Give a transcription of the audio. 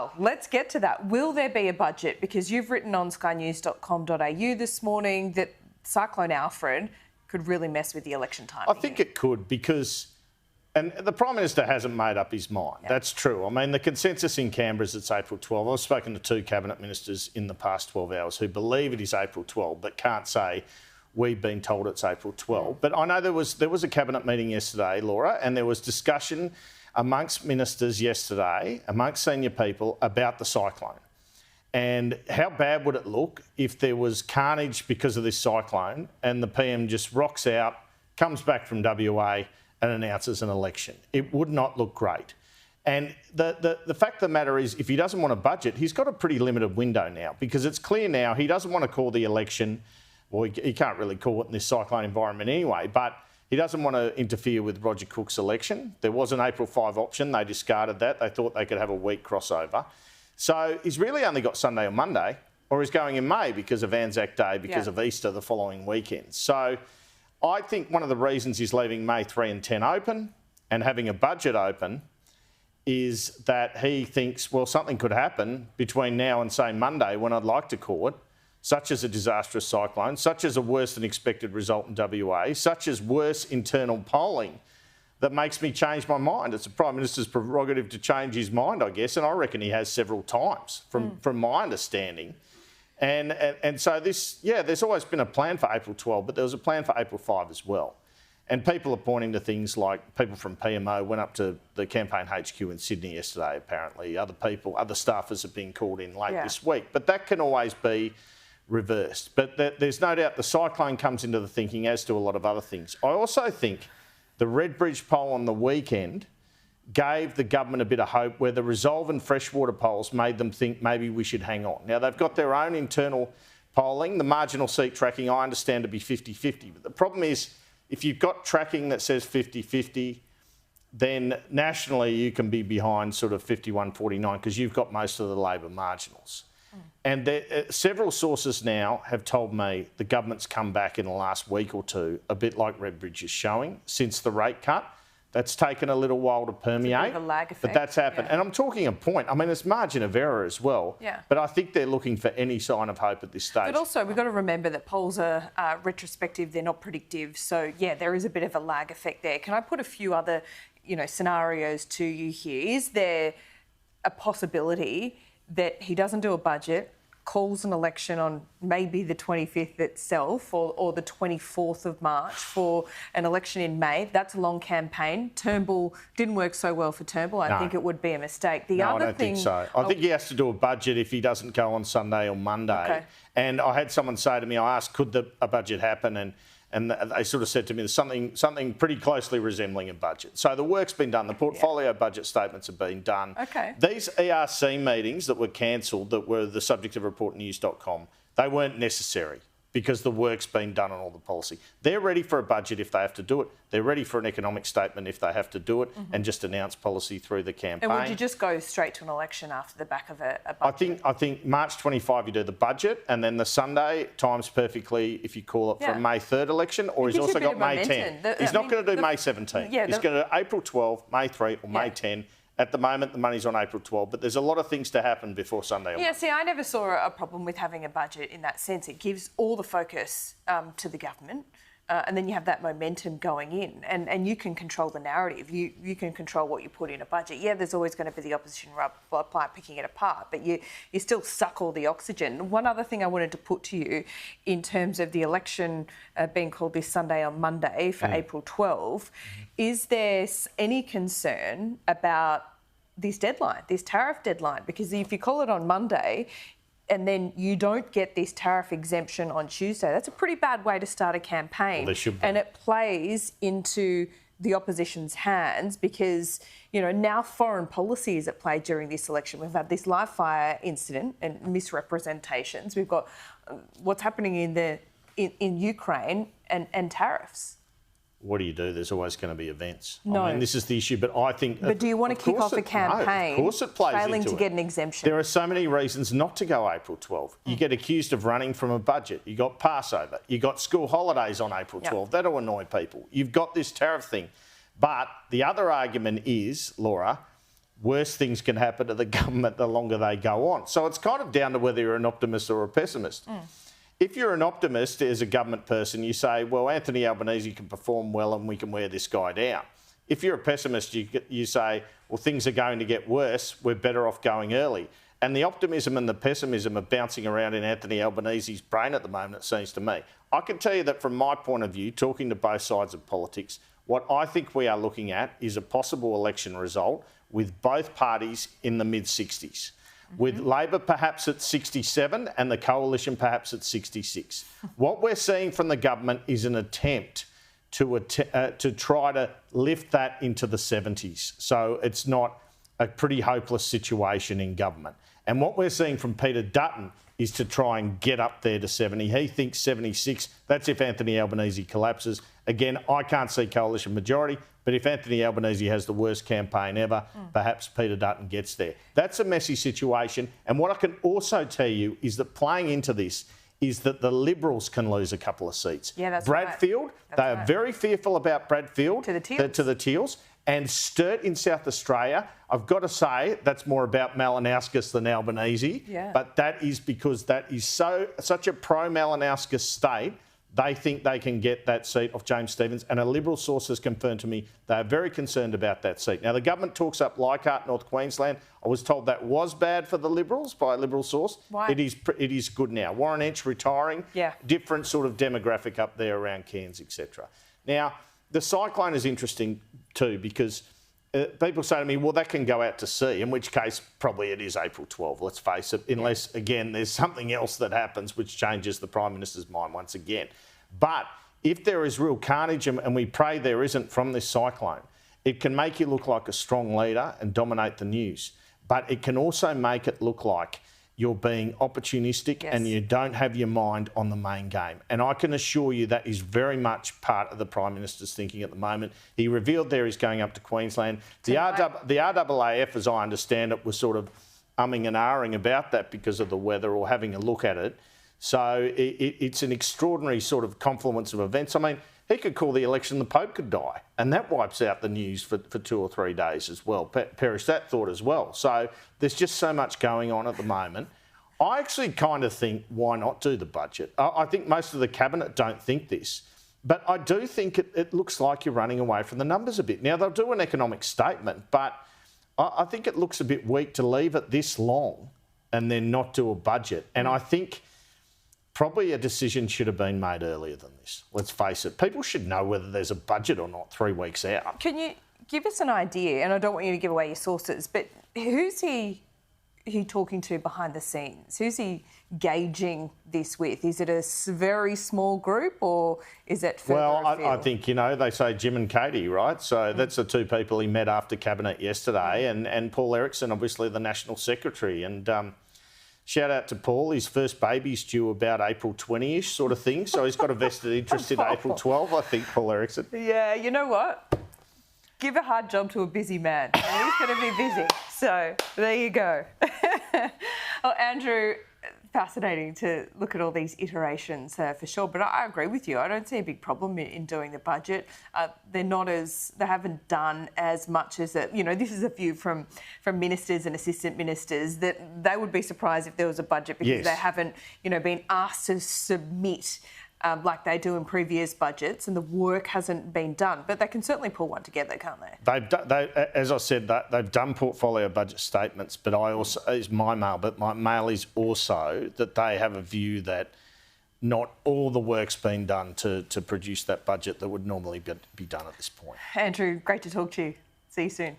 Well, let's get to that. Will there be a budget? Because you've written on skynews.com.au this morning that Cyclone Alfred could really mess with the election time. I think it could because, and the Prime Minister hasn't made up his mind. Yep. That's true. I mean, the consensus in Canberra is it's April 12. I've spoken to 2 Cabinet Ministers in the past 12 hours who believe it is April 12 but can't say we've been told it's April 12. But I know there was a Cabinet meeting yesterday, Laura, and there was discussion amongst ministers yesterday, amongst senior people, about the cyclone. And how bad would it look if there was carnage because of this cyclone and the PM just rocks out, comes back from WA and announces an election? It would not look great. And the fact of the matter is, if he doesn't want a budget, he's got a pretty limited window now, because it's clear now he doesn't want to call the election. Well, he can't really call it in this cyclone environment anyway, but he doesn't want to interfere with Roger Cook's election. There was an April 5 option. They discarded that. They thought they could have a week crossover. So he's really only got Sunday or Monday, or he's going in May because of Anzac Day, because of Easter the following weekend. So I think one of the reasons he's leaving May 3 and 10 open and having a budget open is that he thinks, well, something could happen between now and, say, Monday, when I'd like to call it, such as a disastrous cyclone, such as a worse than expected result in WA, such as worse internal polling, that makes me change my mind. It's the Prime Minister's prerogative to change his mind, I guess, and I reckon he has several times, from my understanding. And so this, there's always been a plan for April 12, but there was a plan for April 5 as well. And people are pointing to things like people from PMO went up to the campaign HQ in Sydney yesterday, apparently. Other staffers have been called in late this week. But that can always be reversed. But there's no doubt the cyclone comes into the thinking, as do a lot of other things. I also think the Redbridge poll on the weekend gave the government a bit of hope, where the Resolve and Freshwater polls made them think maybe we should hang on. Now, they've got their own internal polling. The marginal seat tracking, I understand, to be 50-50. But the problem is, if you've got tracking that says 50-50, then nationally you can be behind sort of 51-49 because you've got most of the Labor marginals. And several sources now have told me the government's come back in the last week or two, a bit like Redbridge is showing, since the rate cut. That's taken a little while to permeate. It's a bit of a lag effect. But that's happened. And I'm talking a point. I mean, it's margin of error as well. Yeah. But I think they're looking for any sign of hope at this stage. But also, we've got to remember that polls are retrospective. They're not predictive. So, there is a bit of a lag effect there. Can I put a few other, scenarios to you here? Is there a possibility that he doesn't do a budget, calls an election on maybe the 25th itself or the 24th of March for an election in May? That's a long campaign. Turnbull didn't work so well for Turnbull. I think it would be a mistake. I don't think so. I think he has to do a budget if he doesn't go on Sunday or Monday. Okay. And I had someone say to me, I asked, could a budget happen? And they sort of said to me, there's something pretty closely resembling a budget. So the work's been done. The portfolio budget statements have been done. Okay. These ERC meetings that were cancelled, that were the subject of reportnews.com, they weren't necessary because the work's been done on all the policy. They're ready for a budget if they have to do it. They're ready for an economic statement if they have to do it, and just announce policy through the campaign. And would you just go straight to an election after the back of a budget? I think March 25 you do the budget, and then the Sunday times perfectly if you call it for a May 3rd election, or he's also got May 10. He's not going to do May 17. He's going to do April 12, May 3 or May 10. At the moment, the money's on April 12, but there's a lot of things to happen before Sunday. See, I never saw a problem with having a budget in that sense. It gives all the focus to the government, and then you have that momentum going in, and you can control the narrative. You can control what you put in a budget. There's always going to be the opposition picking it apart, but you still suck all the oxygen. One other thing I wanted to put to you in terms of the election being called this Sunday on Monday for April 12, is there any concern about this deadline, this tariff deadline? Because if you call it on Monday and then you don't get this tariff exemption on Tuesday, that's a pretty bad way to start a campaign. Well, there should be. And it plays into the opposition's hands because, now foreign policy is at play during this election. We've had this live fire incident and misrepresentations. We've got what's happening in Ukraine and tariffs. What do you do? There's always going to be events. No. I mean, this is the issue, but I think... But do you want to kick off a campaign? No, of course it plays failing into to it. get an exemption? There are so many reasons not to go April 12. You get accused of running from a budget. You got Passover. You got school holidays on April 12. That'll annoy people. You've got this tariff thing. But the other argument is, Laura, worse things can happen to the government the longer they go on. So it's kind of down to whether you're an optimist or a pessimist. If you're an optimist as a government person, you say, well, Anthony Albanese can perform well and we can wear this guy down. If you're a pessimist, you say, well, things are going to get worse, we're better off going early. And the optimism and the pessimism are bouncing around in Anthony Albanese's brain at the moment, it seems to me. I can tell you that from my point of view, talking to both sides of politics, what I think we are looking at is a possible election result with both parties in the mid-60s. With Labor perhaps at 67 and the Coalition perhaps at 66. What we're seeing from the government is an attempt to try to lift that into the 70s. So it's not a pretty hopeless situation in government. And what we're seeing from Peter Dutton is to try and get up there to 70. He thinks 76. That's if Anthony Albanese collapses. Again, I can't see coalition majority, but if Anthony Albanese has the worst campaign ever, perhaps Peter Dutton gets there. That's a messy situation. And what I can also tell you is that playing into this is that the Liberals can lose a couple of seats. Yeah, that's Bradfield, right. They are very fearful about Bradfield. To the Teals. To the Teals. And Sturt in South Australia, I've got to say, that's more about Malinauskas than Albanese. Yeah. But that is because that is such a pro-Malinauskas state, they think they can get that seat off James Stephens. And a Liberal source has confirmed to me they are very concerned about that seat. Now, the government talks up Leichhardt, North Queensland. I was told that was bad for the Liberals by a Liberal source. Why? It is good now. Warren Entsch retiring. Yeah. Different sort of demographic up there around Cairns, etc. Now, the cyclone is interesting too because people say to me, well, that can go out to sea, in which case probably it is April 12, let's face it, unless, again, there's something else that happens which changes the Prime Minister's mind once again. But if there is real carnage, and we pray there isn't from this cyclone, it can make you look like a strong leader and dominate the news. But it can also make it look like you're being opportunistic and you don't have your mind on the main game. And I can assure you that is very much part of the Prime Minister's thinking at the moment. He revealed there he's going up to Queensland. The RAAF, as I understand it, was sort of umming and ahhing about that because of the weather or having a look at it. So it's an extraordinary sort of confluence of events. I mean, he could call the election, the Pope could die, and that wipes out the news for 2 or 3 days as well. Perish that thought as well. So there's just so much going on at the moment. I actually kind of think, why not do the budget? I think most of the Cabinet don't think this, but I do think it looks like you're running away from the numbers a bit. Now, they'll do an economic statement, but I think it looks a bit weak to leave it this long and then not do a budget. And I think probably a decision should have been made earlier than this. Let's face it. People should know whether there's a budget or not 3 weeks out. Can you give us an idea, and I don't want you to give away your sources, but who's he talking to behind the scenes? Who's he gauging this with? Is it a very small group or is it further afield? I think, they say Jim and Katie, right? So that's the two people he met after Cabinet yesterday, and Paul Erickson, obviously the National Secretary. And shout out to Paul. His first baby's due about April 20-ish sort of thing. So he's got a vested interest in April 12, I think, Paul Erickson. Yeah, you know what? Give a hard job to a busy man. And he's going to be busy. So there you go. Well, Andrew, fascinating to look at all these iterations for sure. But I agree with you. I don't see a big problem in doing the budget. They haven't done as much as it. This is a view from ministers and assistant ministers that they would be surprised if there was a budget because they haven't, been asked to submit like they do in previous budgets, and the work hasn't been done. But they can certainly pull one together, can't they? As I said, they've done portfolio budget statements, but my mail is also that they have a view that not all the work's been done to produce that budget that would normally be done at this point. Andrew, great to talk to you. See you soon.